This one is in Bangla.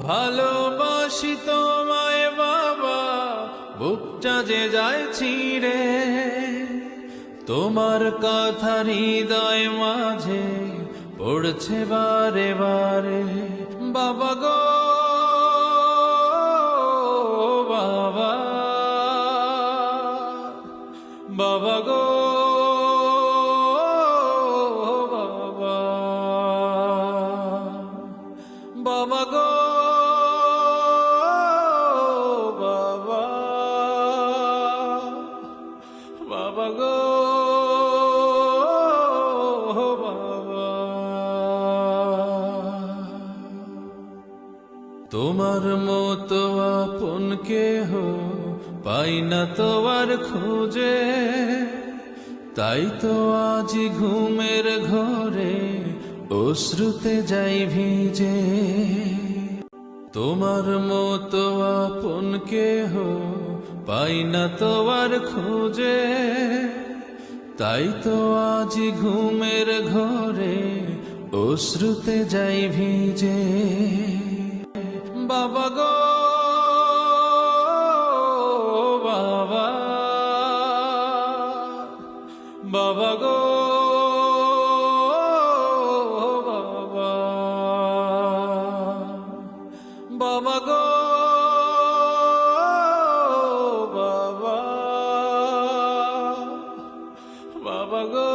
ভালোবাসি তোমায় বাবা, বুকটা যে যায় ছিঁড়ে, তোমার কথা হৃদয় মাঝে পড়ছে বারে বারে। বাবা গো বাবা, বাবা গো বাবা, বাবা গো বাবা, বাবা গো বাবা। তোমার মতো আপন কেহ পাই না তো আর খুঁজে, তাই তো আজ ঘুমের ঘরে অশ্রুতে যাই ভিজে। তোমার মতো আপন কেহ পাই না তো আর খুঁজে, তাই তো আজ ঘুমের ঘরে অশ্রুতে যাই ভিজে। বাবা গো বাবা, বাবা গো বাবা, বাবা গো বাবা, বাবা গো